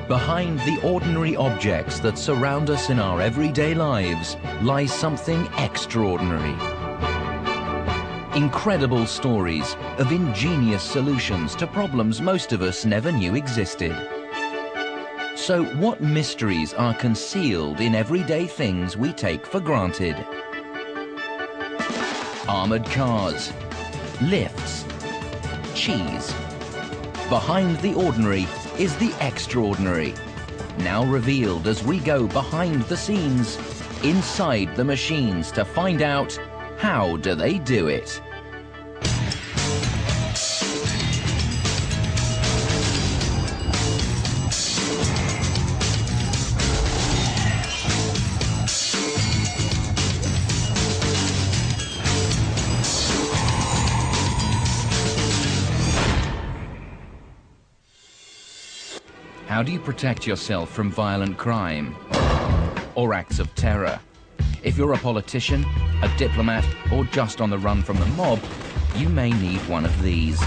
Behind the ordinary objects that surround us in our everyday lives lies something extraordinary. Incredible stories of ingenious solutions to problems most of us never knew existed. So what mysteries are concealed in everyday things we take for granted? Armored cars, lifts, cheese. Behind the ordinary is the extraordinary. Now revealed as we go behind the scenes, inside the machines to find out how do they do it. How do you protect yourself from violent crime or acts of terror? If you're a politician, a diplomat, or just on the run from the mob, you may need one of these.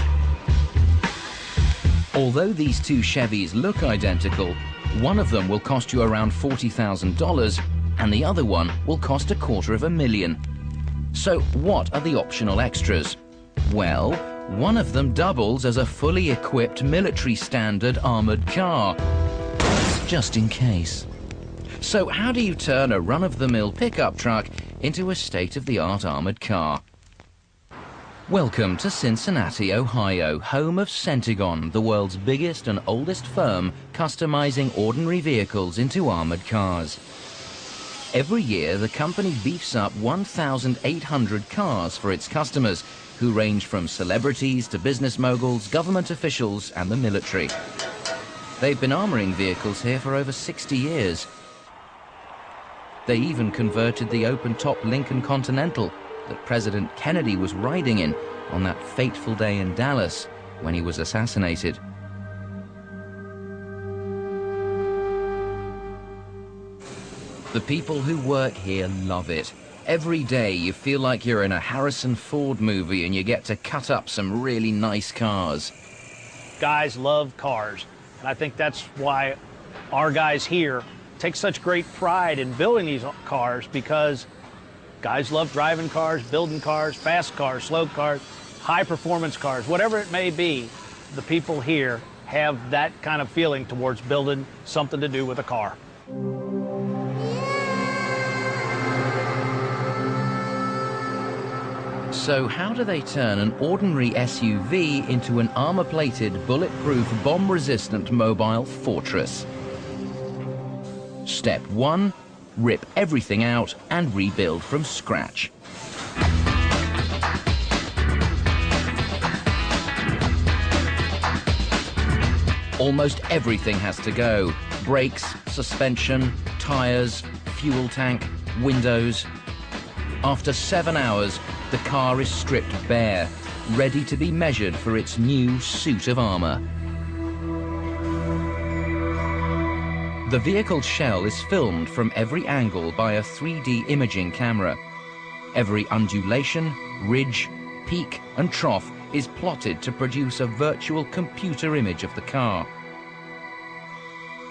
Although these two Chevys look identical, one of them will cost you around $40,000 and the other one will cost $250,000. So what are the optional extras? Well, one of them doubles as a fully equipped military standard armored car, just in case. So how do you turn a run-of-the-mill pickup truck into a state-of-the-art armored car? Welcome to Cincinnati, Ohio, home of Centigon, the world's biggest and oldest firm customizing ordinary vehicles into armored cars. Every year, the company beefs up 1,800 cars for its customers, who range from celebrities to business moguls, government officials, and the military. They've been armoring vehicles here for over 60 years. They even converted the open-top Lincoln Continental that President Kennedy was riding in on that fateful day in Dallas when he was assassinated. The people who work here love it. Every day you feel like you're in a Harrison Ford movie and you get to cut up some really nice cars. Guys love cars, and I think that's why our guys here take such great pride in building these cars, because guys love driving cars, building cars, fast cars, slow cars, high performance cars, whatever it may be. The people here have that kind of feeling towards building something to do with a car. So how do they turn an ordinary SUV into an armor-plated, bulletproof, bomb-resistant mobile fortress? Step 1, rip everything out and rebuild from scratch. Almost everything has to go. Brakes, suspension, tires, fuel tank, windows. After 7 hours, the car is stripped bare, ready to be measured for its new suit of armor. The vehicle's shell is filmed from every angle by a 3D imaging camera. Every undulation, ridge, peak, and trough is plotted to produce a virtual computer image of the car.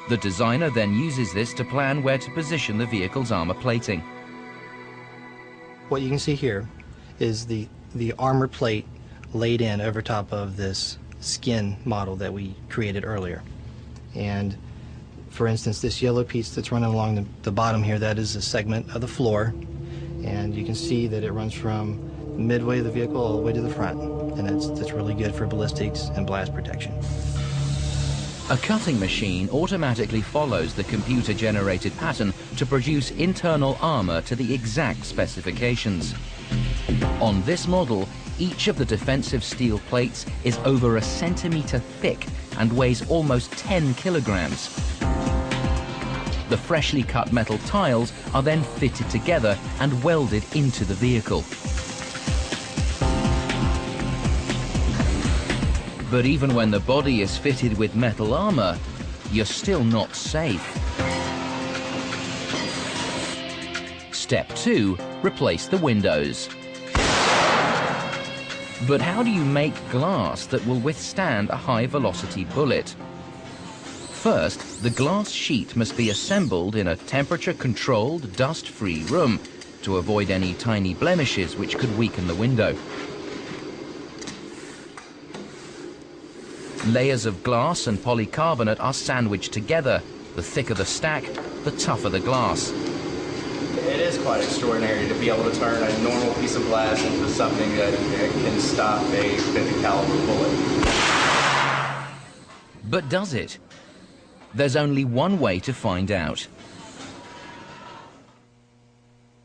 The designer then uses this to plan where to position the vehicle's armor plating. What you can see here is the armor plate laid in over top of this skin model that we created earlier. And for instance, this yellow piece that's running along the bottom here, that is a segment of the floor. And you can see that it runs from midway of the vehicle all the way to the front. And that's really good for ballistics and blast protection. A cutting machine automatically follows the computer-generated pattern to produce internal armor to the exact specifications. On this model, each of the defensive steel plates is over 1 centimeter thick and weighs almost 10 kilograms. The freshly cut metal tiles are then fitted together and welded into the vehicle. But even when the body is fitted with metal armor, you're still not safe. Step 2, replace the windows. But how do you make glass that will withstand a high-velocity bullet? First, the glass sheet must be assembled in a temperature-controlled, dust-free room to avoid any tiny blemishes which could weaken the window. Layers of glass and polycarbonate are sandwiched together. The thicker the stack, the tougher the glass. It is quite extraordinary to be able to turn a normal piece of glass into something that can stop a 50 caliber bullet. But does it? There's only one way to find out.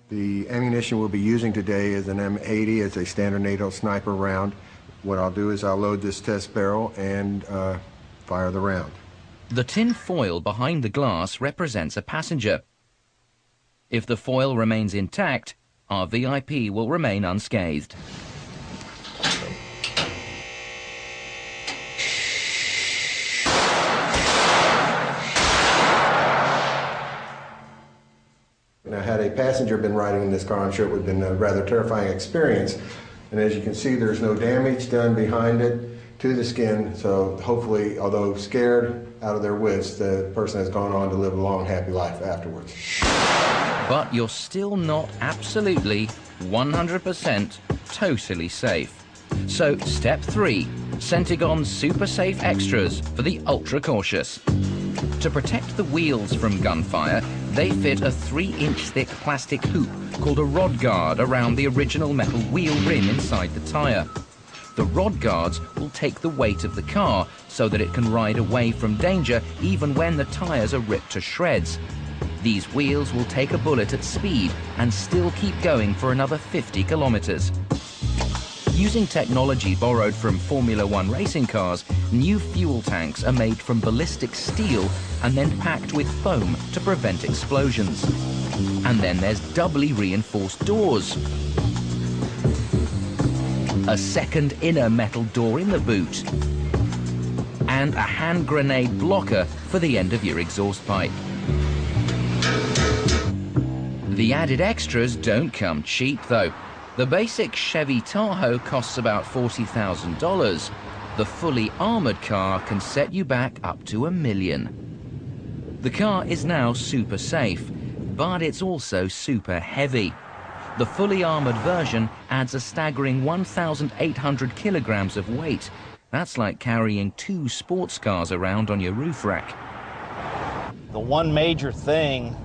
The ammunition we'll be using today is an M80. It's a standard NATO sniper round. What I'll do is I'll load this test barrel and fire the round. The tin foil behind the glass represents a passenger. If the foil remains intact, our VIP will remain unscathed. Now, had a passenger been riding in this car, I'm sure it would have been a rather terrifying experience. And as you can see, there's no damage done behind it to the skin, so hopefully, although scared out of their wits, the person has gone on to live a long, happy life afterwards. But you're still not absolutely 100% totally safe. So step 3, Centigon's super safe extras for the ultra cautious. To protect the wheels from gunfire, they fit a 3-inch thick plastic hoop called a rod guard around the original metal wheel rim inside the tire. The rod guards will take the weight of the car so that it can ride away from danger even when the tires are ripped to shreds. These wheels will take a bullet at speed and still keep going for another 50 kilometers. Using technology borrowed from Formula One racing cars, new fuel tanks are made from ballistic steel and then packed with foam to prevent explosions. And then there's doubly reinforced doors. A second inner metal door in the boot. And a hand grenade blocker for the end of your exhaust pipe. The added extras don't come cheap, though. The basic Chevy Tahoe costs about $40,000. The fully armored car can set you back up to $1 million. The car is now super safe, but it's also super heavy. The fully armored version adds a staggering 1,800 kilograms of weight. That's like carrying 2 sports cars around on your roof rack. The one major thing